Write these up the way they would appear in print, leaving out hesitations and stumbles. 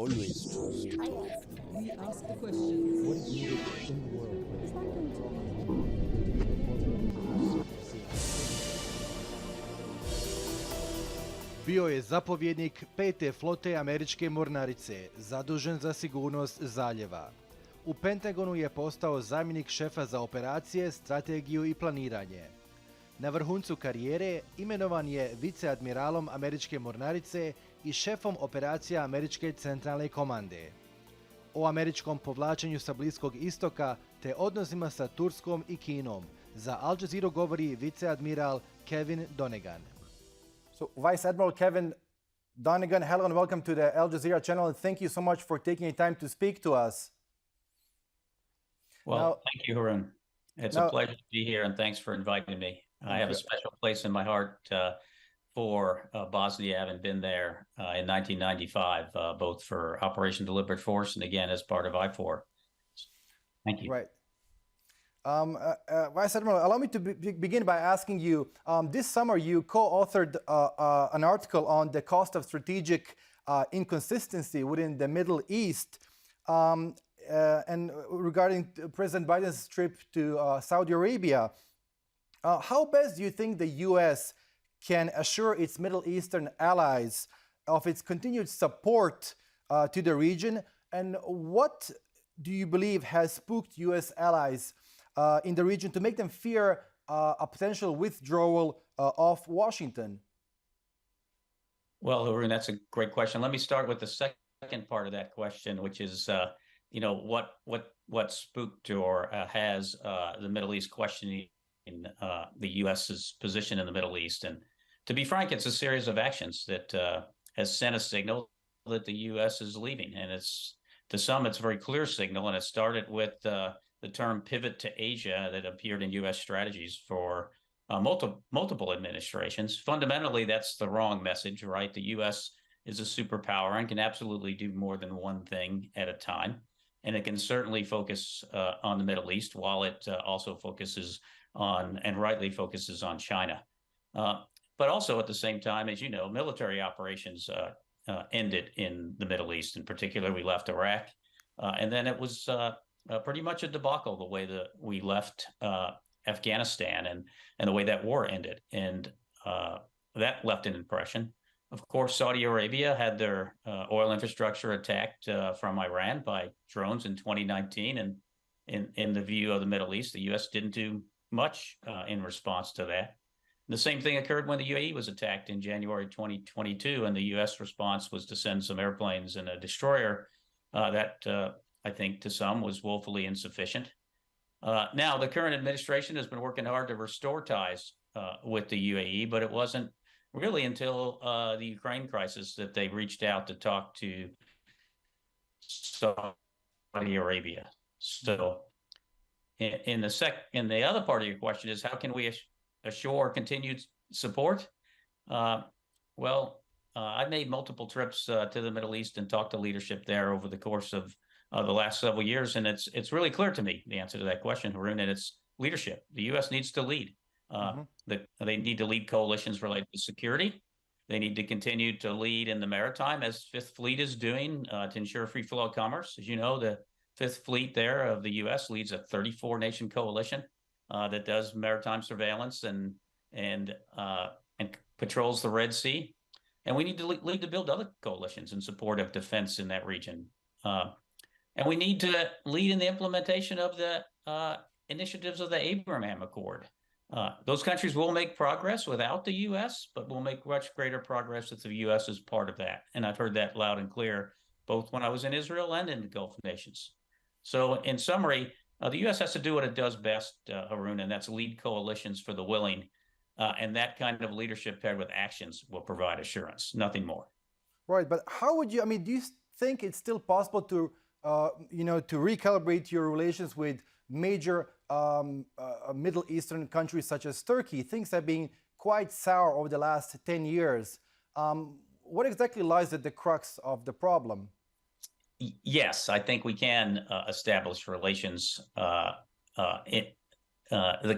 Always trust. We ask the questions. What is needed in the world? Bio je zapovjednik 5. flote američke mornarice, zadužen za sigurnost Zaljeva. U Pentagonu je postao zamjenik šefa za operacije, strategiju i planiranje. Na vrhuncu karijere imenovan je viceadmiralom američke mornarice i šefom operacija američke Centralne komande. O američkom povlačenju sa Bliskog istoka te odnosima sa Turskom i Kinom za Al Jazeeru govori viceadmiral Kevin Donegan. So, Vice Admiral Kevin Donegan, hello and welcome to the Al Jazeera channel, and thank you so much for taking the time to speak to us. Well, thank you, Harun. It's a pleasure to be here, and thanks for inviting me. I have a special place in my heart for Bosnia, having been there in 1995, both for Operation Deliberate Force and again as part of I4. Thank you. Right. Vice Admiral, allow me to begin by asking you, this summer you co-authored an article on the cost of strategic inconsistency within the Middle East and regarding President Biden's trip to Saudi Arabia. How best do you think the U.S. can assure its Middle Eastern allies of its continued support to the region, and what do you believe has spooked U.S. allies in the region to make them fear a potential withdrawal of Washington? Well, Harun, that's a great question. Let me start with the second part of that question, which is, what spooked or has the Middle East questioning the U.S.'s position in the Middle East. And to be frank, it's a series of actions that has sent a signal that the U.S. is leaving. And it's, to some, it's a very clear signal. And it started with the term pivot to Asia that appeared in U.S. strategies for multiple administrations. Fundamentally, that's the wrong message, right? The U.S. is a superpower and can absolutely do more than one thing at a time. And it can certainly focus on the Middle East while it also focuses on, and rightly focuses on, China. But also at the same time, as you know, military operations ended in the Middle East. In particular, we left Iraq. And then it was pretty much a debacle the way that we left Afghanistan and the way that war ended. And that left an impression. Of course, Saudi Arabia had their oil infrastructure attacked from Iran by drones in 2019. And in the view of the Middle East, the U.S. didn't do much in response to that. The same thing occurred when the UAE was attacked in January 2022, and the U.S. response was to send some airplanes and a destroyer that I think to some was woefully insufficient. Now, the current administration has been working hard to restore ties with the UAE, but it wasn't really until the Ukraine crisis that they reached out to talk to Saudi Arabia. So in the other part of your question is, how can we assure continued support? I made multiple trips to the Middle East and talked to leadership there over the course of the last several years, and it's really clear to me the answer to that question, Harun, and it's leadership. The U.S. needs to lead. They need to lead coalitions related to security. They need to continue to lead in the maritime, as Fifth Fleet is doing, to ensure free flow of commerce. As you know, the Fifth Fleet there of the U.S. leads a 34-nation coalition that does maritime surveillance and patrols the Red Sea. And we need to lead to build other coalitions in support of defense in that region. And we need to lead in the implementation of the initiatives of the Abraham Accord. Those countries will make progress without the U.S., but will make much greater progress if the U.S. is part of that. And I've heard that loud and clear, both when I was in Israel and in the Gulf nations. So in summary, the U.S. has to do what it does best, Harun, and that's lead coalitions for the willing. And that kind of leadership paired with actions will provide assurance, nothing more. Right, but how would you, do you think it's still possible to, to recalibrate your relations with major Middle Eastern countries such as Turkey? Things have been quite sour over the last 10 years. What exactly lies at the crux of the problem? Yes, I think we can establish relations. The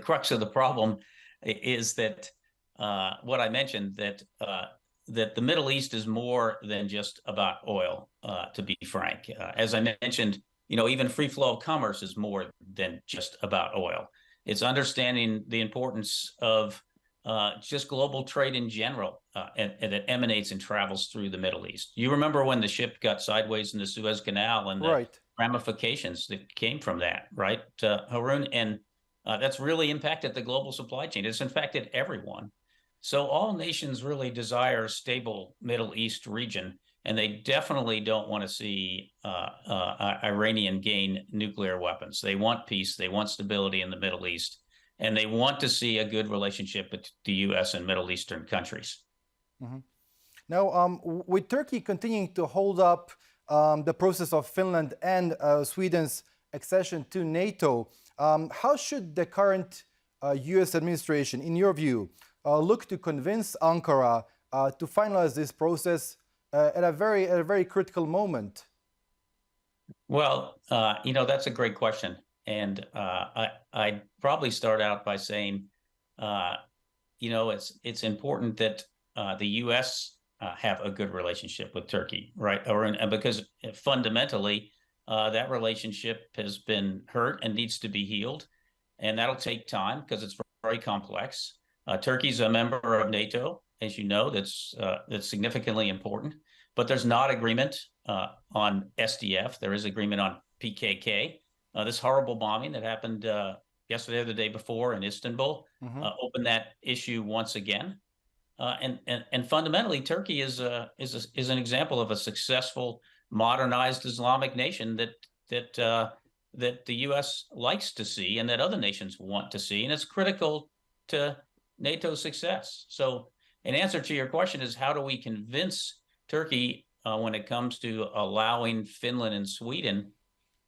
crux of the problem is that what I mentioned, that that the Middle East is more than just about oil, to be frank. As I mentioned, even free flow of commerce is more than just about oil. It's understanding the importance of just global trade in general, and that emanates and travels through the Middle East. You remember when the ship got sideways in the Suez Canal and the ramifications that came from that, right, Haroon? And that's really impacted the global supply chain. It's impacted everyone. So all nations really desire a stable Middle East region, and they definitely don't want to see Iranian gain nuclear weapons. They want peace. They want stability in the Middle East, and they want to see a good relationship with the U.S. and Middle Eastern countries. Mm-hmm. Now, with Turkey continuing to hold up the process of Finland and Sweden's accession to NATO, how should the current U.S. administration, in your view, look to convince Ankara to finalize this process at a very critical moment? Well, that's a great question. And I'd probably start out by saying, it's important that the U.S. Have a good relationship with Turkey, right? And because fundamentally, that relationship has been hurt and needs to be healed. And that'll take time because it's very complex. Turkey's a member of NATO, as you know, that's significantly important. But there's not agreement on SDF. There is agreement on PKK. This horrible bombing that happened yesterday or the day before in Istanbul opened that issue once again. And fundamentally, Turkey is an example of a successful, modernized Islamic nation that the U.S. likes to see and that other nations want to see, and it's critical to NATO's success. So, an answer to your question is, how do we convince Turkey when it comes to allowing Finland and Sweden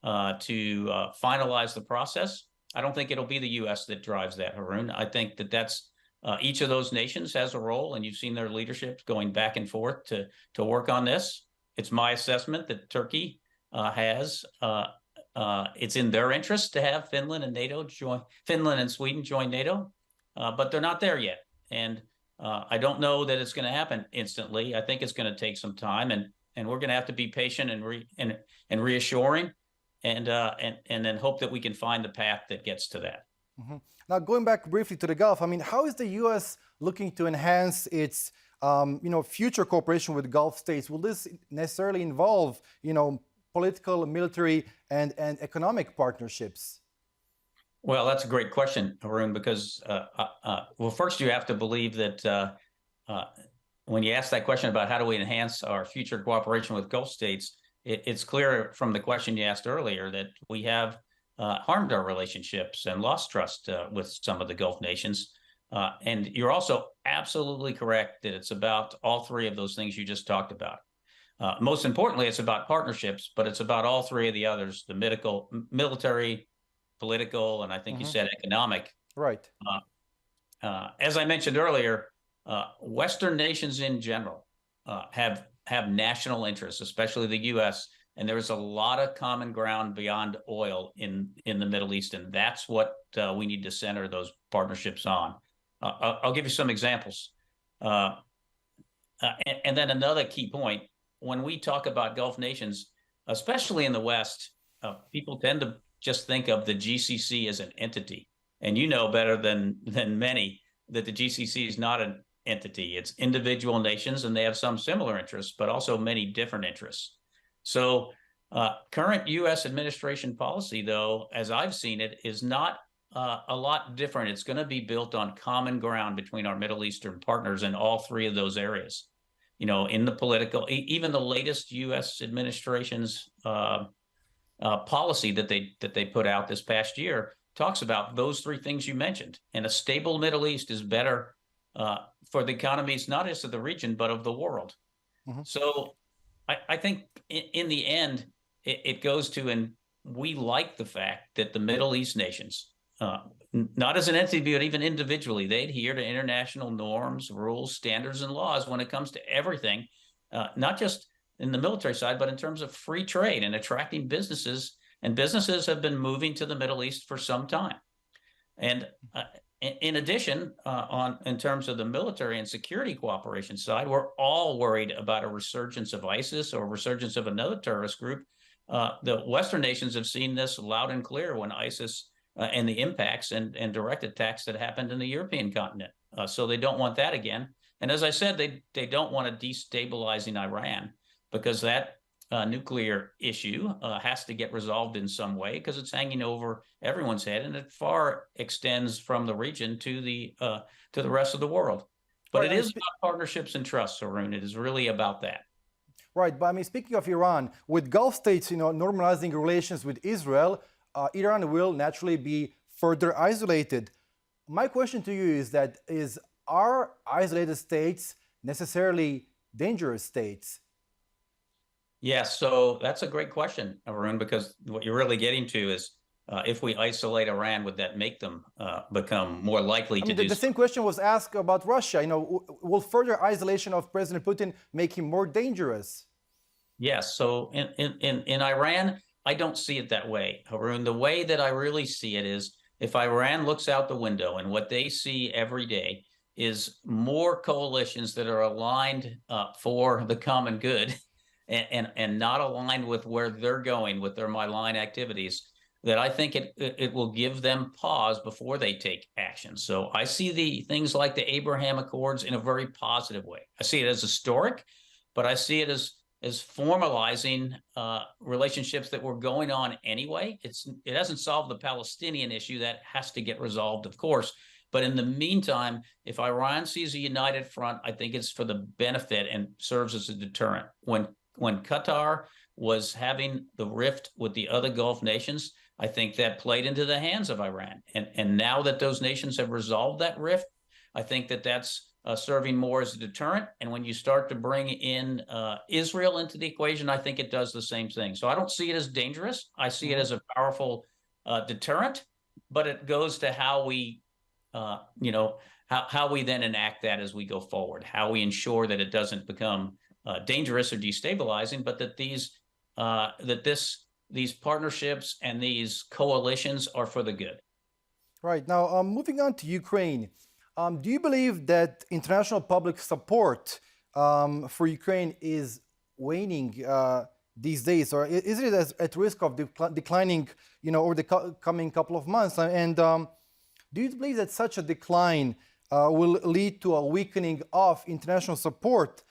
to finalize the process? I don't think it'll be the U.S. that drives that, Haroon. I think that's each of those nations has a role, and you've seen their leadership going back and forth to work on this. It's my assessment that Turkey has. It's in their interest to have Finland and Sweden join NATO, but they're not there yet. And I don't know that it's going to happen instantly. I think it's going to take some time, and we're going to have to be patient and reassuring, and then hope that we can find the path that gets to that. Mm-hmm. Now, going back briefly to the Gulf, I mean, how is the U.S. looking to enhance its, future cooperation with Gulf states? Will this necessarily involve, political, military, and economic partnerships? Well, that's a great question, Haroon, because, first you have to believe that when you ask that question about how do we enhance our future cooperation with Gulf states, it's clear from the question you asked earlier that we have harmed our relationships and lost trust with some of the Gulf nations. And you're also absolutely correct that it's about all three of those things you just talked about. Most importantly, it's about partnerships, but it's about all three of the others, the military, political, and I think you said economic. Right. As I mentioned earlier, Western nations in general have national interests, especially the U.S., and there's a lot of common ground beyond oil in the Middle East, and that's what we need to center those partnerships on. I'll give you some examples. And then another key point, when we talk about Gulf nations, especially in the West, people tend to just think of the GCC as an entity. And you know better than many that the GCC is not an entity. It's individual nations, and they have some similar interests, but also many different interests. So current U.S. administration policy, though, as I've seen it, is not a lot different. It's going to be built on common ground between our Middle Eastern partners in all three of those areas. In the political, even the latest U.S. administration's policy that they put out this past year talks about those three things you mentioned. And a stable Middle East is better for the economies, not just of the region, but of the world. So I think in the end, it goes to, and we like the fact that the Middle East nations, not as an entity, but even individually, they adhere to international norms, rules, standards, and laws when it comes to everything, not just in the military side, but in terms of free trade and attracting businesses. And businesses have been moving to the Middle East for some time. And in addition, in terms of the military and security cooperation side, we're all worried about a resurgence of ISIS or resurgence of another terrorist group. The Western nations have seen this loud and clear when ISIS and the impacts and direct attacks that happened in the European continent. So they don't want that again. And as I said, they don't want to destabilizing Iran, because that nuclear issue has to get resolved in some way, because it's hanging over everyone's head, and it far extends from the region to the rest of the world. But right, it is about partnerships and trust, Arun. It is really about that. Right, but I mean, speaking of Iran, with Gulf states, normalizing relations with Israel, Iran will naturally be further isolated. My question to you is that are isolated states necessarily dangerous states? Yes, so that's a great question, Arun, because what you're really getting to is if we isolate Iran, would that make them become more likely to do the same question was asked about Russia. Will further isolation of President Putin make him more dangerous? Yes, so in Iran, I don't see it that way, Arun. The way that I really see it is if Iran looks out the window and what they see every day is more coalitions that are aligned for the common good and not aligned with where they're going with their malign activities, that I think it will give them pause before they take action. So I see the things like the Abraham Accords in a very positive way. I see it as historic, but I see it as formalizing relationships that were going on anyway. It hasn't solved the Palestinian issue. That has to get resolved, of course. But in the meantime, if Iran sees a united front, I think it's for the benefit and serves as a deterrent. When Qatar was having the rift with the other Gulf nations, I think that played into the hands of Iran. And now that those nations have resolved that rift, I think that's serving more as a deterrent. And when you start to bring in Israel into the equation, I think it does the same thing. So I don't see it as dangerous. I see it as a powerful deterrent, but it goes to how we, how we then enact that as we go forward, how we ensure that it doesn't become dangerous or destabilizing, but that these partnerships and these coalitions are for the good. Right. Now, moving on to Ukraine. Do you believe that international public support for Ukraine is waning these days, or is it at risk of declining, over the coming couple of months? And do you believe that such a decline will lead to a weakening of international support,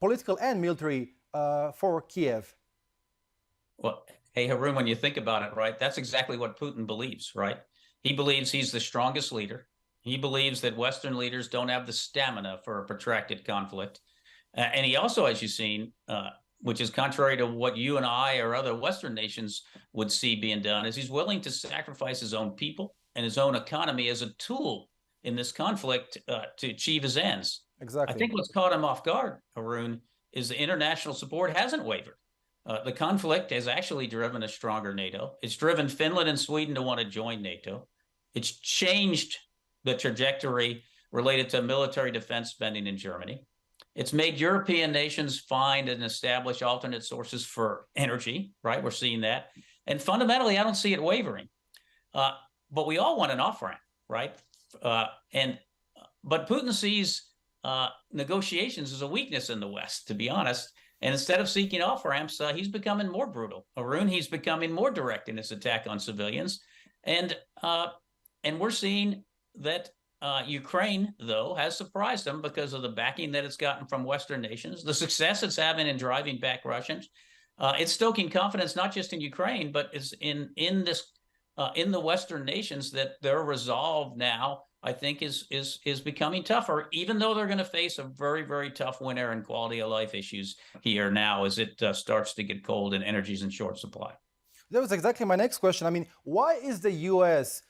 political and military, for Kiev? Well, hey, Harun, when you think about it, right, that's exactly what Putin believes, right? He believes he's the strongest leader. He believes that Western leaders don't have the stamina for a protracted conflict. And he also, as you've seen, which is contrary to what you and I or other Western nations would see being done, is he's willing to sacrifice his own people and his own economy as a tool in this conflict to achieve his ends. Exactly. I think what's caught him off guard, Harun, is the international support hasn't wavered. The conflict has actually driven a stronger NATO. It's driven Finland and Sweden to want to join NATO. It's changed the trajectory related to military defense spending in Germany. It's made European nations find and establish alternate sources for energy, right? We're seeing that. And fundamentally, I don't see it wavering. But we all want an off-ramp, right? But Putin sees negotiations as a weakness in the West, to be honest. And instead of seeking off-ramps, he's becoming more brutal. Arun, he's becoming more direct in his attack on civilians. And we're seeing that Ukraine, though, has surprised him because of the backing that it's gotten from Western nations, the success it's having in driving back Russians. It's stoking confidence not just in Ukraine, but it's in the Western nations that their resolve now, I think, is becoming tougher, even though they're going to face a very, very tough winter and quality of life issues here now as it starts to get cold and energy's in short supply. That was exactly my next question. I mean, why is the U.S.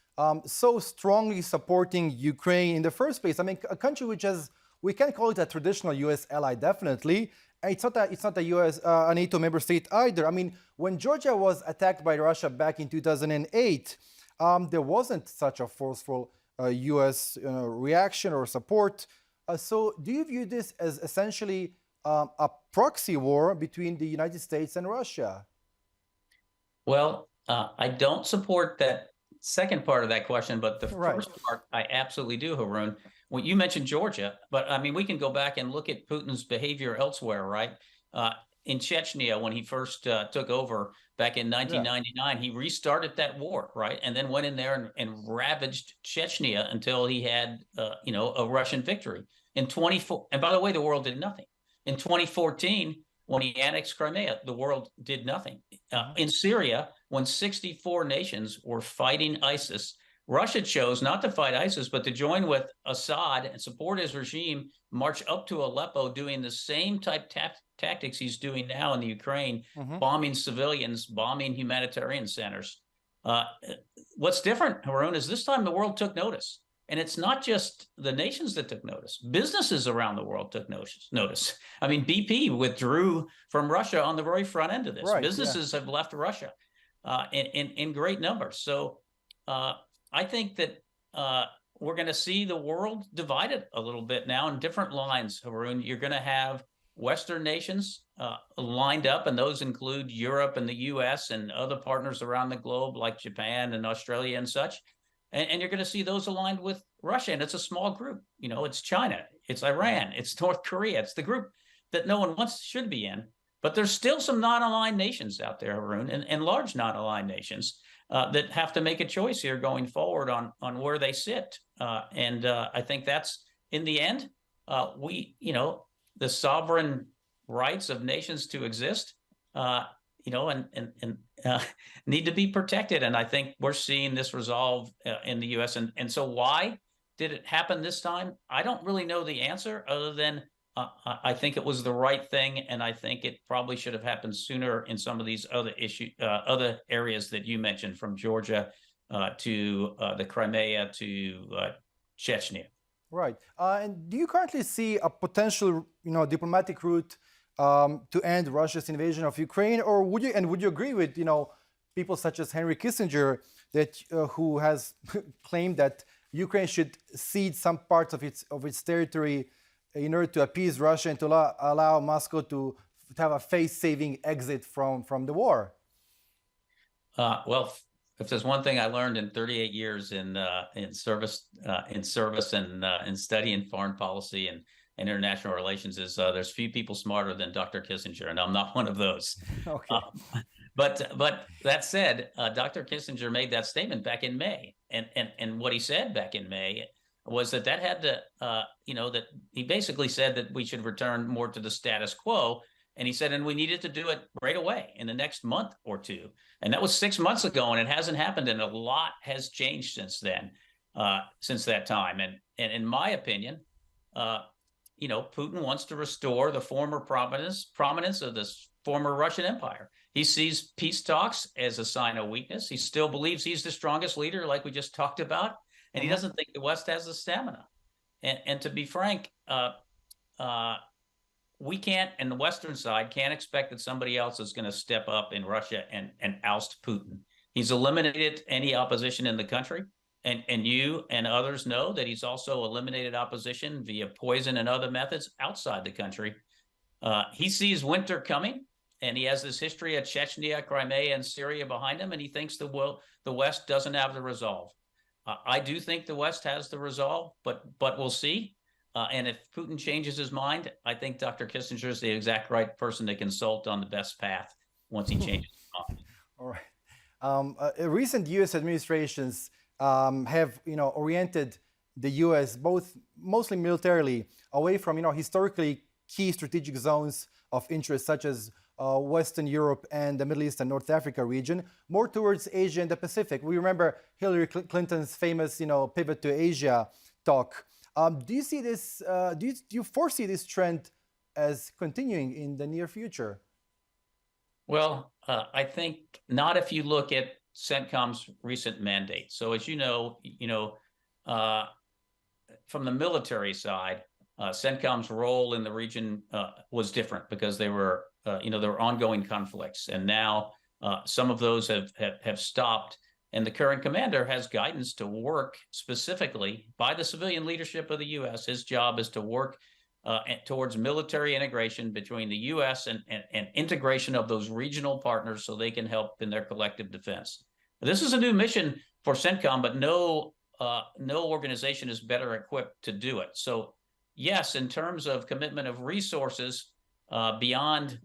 So strongly supporting Ukraine in the first place? I mean, a country which has, we can call it a traditional U.S. ally, definitely. It's not a U.S. A NATO member state either. I mean, when Georgia was attacked by Russia back in 2008, there wasn't such a forceful U.S. reaction or support. So do you view this as essentially a proxy war between the United States and Russia? Well, I don't support that second part of that question, but the Right. first part, I absolutely do, Haroon. Well, you mentioned Georgia, but I mean, we can go back and look at Putin's behavior elsewhere, right? In Chechnya, when he first took over back in 1999, he restarted that war, right? And then went in there and ravaged Chechnya until he had, a Russian victory. In 24, and by the way, the world did nothing. In 2014, when he annexed Crimea, the world did nothing. In Syria, when 64 nations were fighting ISIS, Russia chose not to fight ISIS, but to join with Assad and support his regime, march up to Aleppo, doing the same type tactics he's doing now in the Ukraine, bombing civilians, bombing humanitarian centers. What's different, Haroon, is this time the world took notice. And it's not just the nations that took notice. Businesses around the world took notice. I mean, BP withdrew from Russia on the very front end of this. Right, Businesses have left Russia in great numbers. So I think that we're going to see the world divided a little bit now in different lines, Haroon. You're going to have Western nations lined up, and those include Europe and the US and other partners around the globe like Japan and Australia and such. And you're going to see those aligned with Russia, and it's a small group. It's China, it's Iran, it's North Korea. It's the group that no one should be in. But there's still some non-aligned nations out there, Haroon, and large non-aligned nations that have to make a choice here going forward on where they sit. And I think that's, in the end, the sovereign rights of nations to exist, need to be protected. And I think we're seeing this resolve in the U.S. And so why did it happen this time? I don't really know the answer, other than I think it was the right thing, and I think it probably should have happened sooner in some of these other other areas that you mentioned, from Georgia to the Crimea to Chechnya. Right. And do you currently see a potential, diplomatic route to end Russia's invasion of Ukraine, or would you agree with, people such as Henry Kissinger, that who has claimed that Ukraine should cede some parts of its territory in order to appease Russia and to allow Moscow to have a face-saving exit from the war? Well, if there's one thing I learned in 38 years in service and studying foreign policy and international relations, is there's few people smarter than Dr. Kissinger, and I'm not one of those. Okay. But that said, Dr. Kissinger made that statement back in May, and what he said back in May was that had to, that he basically said that we should return more to the status quo. And he said, and we needed to do it right away in the next month or two. And that was 6 months ago, and it hasn't happened. And a lot has changed since then, since that time. And in my opinion, Putin wants to restore the former prominence of this former Russian Empire. He sees peace talks as a sign of weakness. He still believes he's the strongest leader, like we just talked about. And he doesn't think the West has the stamina. And to be frank, we can't, and the Western side can't expect that somebody else is going to step up in Russia and oust Putin. He's eliminated any opposition in the country. And you and others know that he's also eliminated opposition via poison and other methods outside the country. He sees winter coming, and he has this history of Chechnya, Crimea, and Syria behind him, and he thinks the West doesn't have the resolve. I do think the West has the resolve, but we'll see. And if Putin changes his mind, I think Dr. Kissinger is the exact right person to consult on the best path once he changes his mind. All right. Recent U.S. administrations have, oriented the U.S. mostly militarily away from, historically key strategic zones of interest, such as Western Europe and the Middle East and North Africa region, more towards Asia and the Pacific. We remember Hillary Clinton's famous, pivot to Asia talk. Do you see this? Do you foresee this trend as continuing in the near future? Well, I think not if you look at CENTCOM's recent mandate. So, as you know, from the military side, CENTCOM's role in the region was different because there were ongoing conflicts, and now some of those have stopped. And the current commander has guidance to work specifically by the civilian leadership of the U.S. His job is to work towards military integration between the U.S. and integration of those regional partners so they can help in their collective defense. This is a new mission for CENTCOM, but no organization is better equipped to do it. So yes, in terms of commitment of resources beyond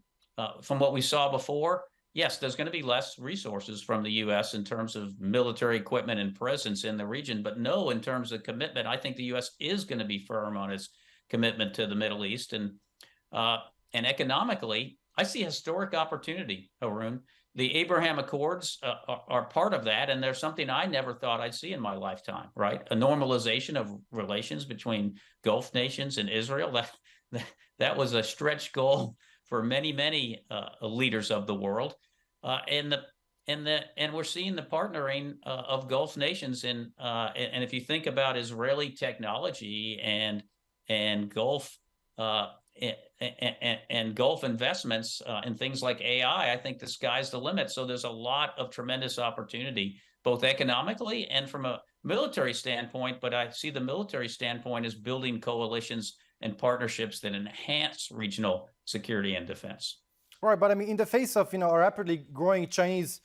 from what we saw before, yes, there's going to be less resources from the U.S. in terms of military equipment and presence in the region. But no, in terms of commitment, I think the U.S. is going to be firm on its commitment to the Middle East. And economically, I see historic opportunity, Haroon. The Abraham Accords are part of that, and there's something I never thought I'd see in my lifetime, right? A normalization of relations between Gulf nations and Israel. That was a stretch goal for many leaders of the world, and we're seeing the partnering of Gulf nations and if you think about Israeli technology and Gulf and Gulf investments in things like AI, I think the sky's the limit. So there's a lot of tremendous opportunity, both economically and from a military standpoint. But I see the military standpoint as building coalitions and partnerships that enhance regional security and defense. Right, but I mean, in the face of a rapidly growing Chinese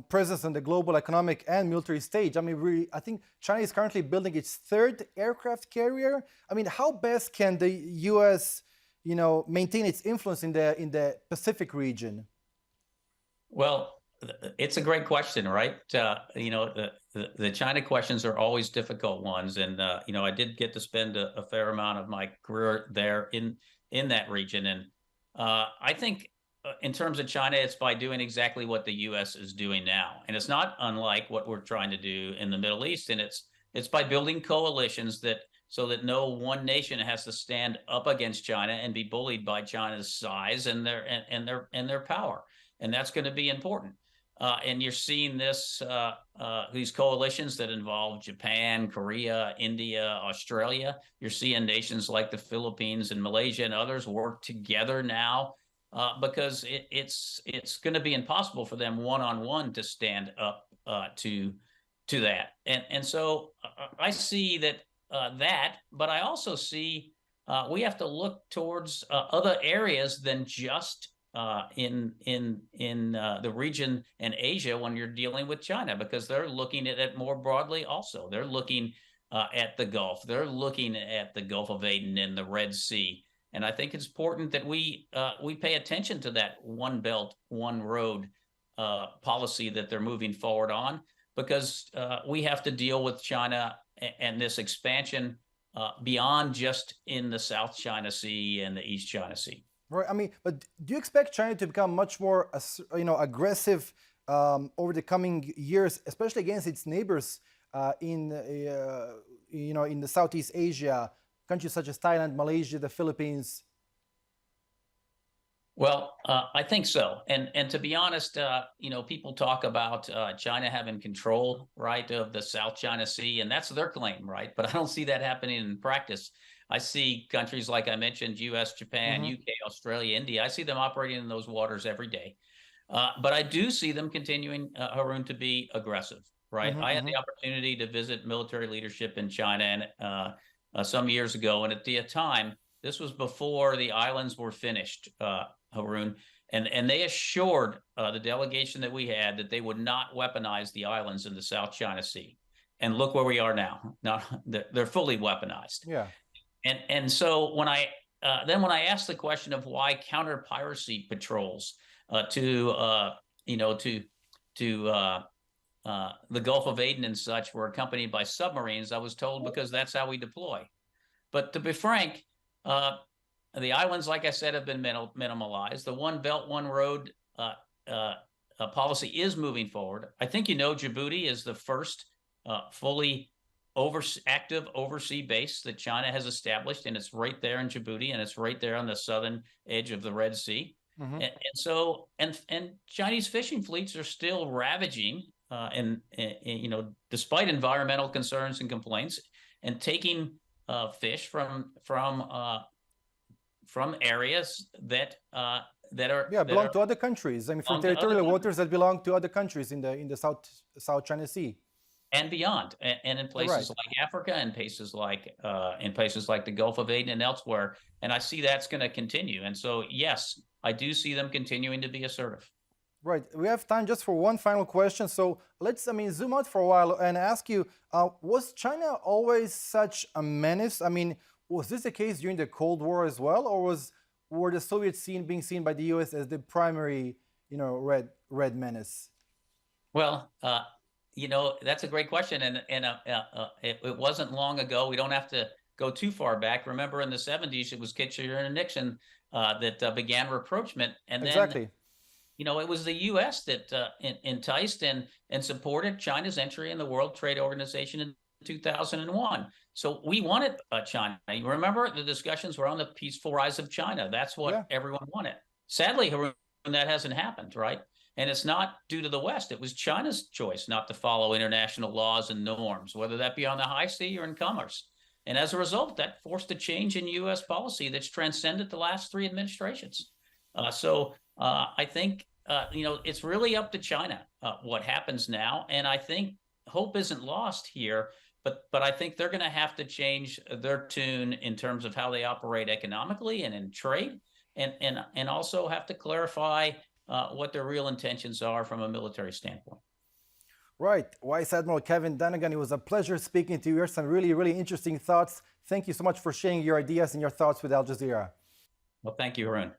presence on the global economic and military stage, I mean, I think China is currently building its third aircraft carrier. I mean, how best can the U.S. maintain its influence in the Pacific region? Well, it's a great question, right? The China questions are always difficult ones, and I did get to spend a fair amount of my career there in that region, and I think in terms of China, it's by doing exactly what the U.S. is doing now, and it's not unlike what we're trying to do in the Middle East, and it's by building coalitions so that no one nation has to stand up against China and be bullied by China's size and their power, and that's going to be important. And you're seeing these coalitions that involve Japan, Korea, India, Australia. You're seeing nations like the Philippines and Malaysia and others work together now because it's going to be impossible for them one-on-one to stand up to that. And so I see that, but I also see we have to look towards other areas than just in the region and Asia when you're dealing with China, because they're looking at it more broadly also. They're looking at the Gulf. They're looking at the Gulf of Aden and the Red Sea. And I think it's important that we pay attention to that one belt, one road policy that they're moving forward on, because we have to deal with China and this expansion beyond just in the South China Sea and the East China Sea. Right. I mean, but do you expect China to become much more, aggressive over the coming years, especially against its neighbors in the Southeast Asia, countries such as Thailand, Malaysia, the Philippines? Well, I think so. And to be honest, people talk about China having control, right, of the South China Sea, and that's their claim, right? But I don't see that happening in practice. I see countries like I mentioned, U.S., Japan, UK, Australia, India. I see them operating in those waters every day. But I do see them continuing, Haroon, to be aggressive, right? I had the opportunity to visit military leadership in China some years ago. And at the time, this was before the islands were finished, Haroon. And they assured the delegation that we had that they would not weaponize the islands in the South China Sea. And look where we are now. Now they're fully weaponized. Yeah. And so when I asked the question of why counter piracy patrols to the Gulf of Aden and such were accompanied by submarines, I was told because that's how we deploy. But to be frank, the islands, like I said, have been minimalized. The one belt, one road policy is moving forward. I think Djibouti is the first fully active overseas base that China has established, and it's right there in Djibouti, and it's right there on the southern edge of the Red Sea. And Chinese fishing fleets are still ravaging, despite environmental concerns and complaints, and taking fish from areas that belong to other countries. I mean, from territorial waters that belong to other countries in the South China Sea. And beyond, and in places like Africa, and places like the Gulf of Aden and elsewhere, and I see that's going to continue. And so, yes, I do see them continuing to be assertive. Right. We have time just for one final question. So let's, zoom out for a while and ask you, was China always such a menace? Was this the case during the Cold War as well, or were the Soviets being seen by the U.S. as the primary, red menace? Well, that's a great question, and it wasn't long ago. We don't have to go too far back. Remember, in the 70s, it was Kitchener and Nixon that began rapprochement, and Exactly. then it was the U.S. that enticed and supported China's entry in the World Trade Organization in 2001. So we wanted China. You remember the discussions were on the peaceful rise of China. That's what everyone wanted. Sadly, Haroon, that hasn't happened, right? And it's not due to the West. It was China's choice not to follow international laws and norms, whether that be on the high sea or in commerce. And as a result, that forced a change in U.S. policy that's transcended the last three administrations. I think, it's really up to China what happens now. And I think hope isn't lost here, but I think they're going to have to change their tune in terms of how they operate economically and in trade, and also have to clarify what their real intentions are from a military standpoint. Right. Vice Admiral Kevin Donegan, it was a pleasure speaking to you. You have some really, really interesting thoughts. Thank you so much for sharing your ideas and your thoughts with Al Jazeera. Well, thank you, Haroon.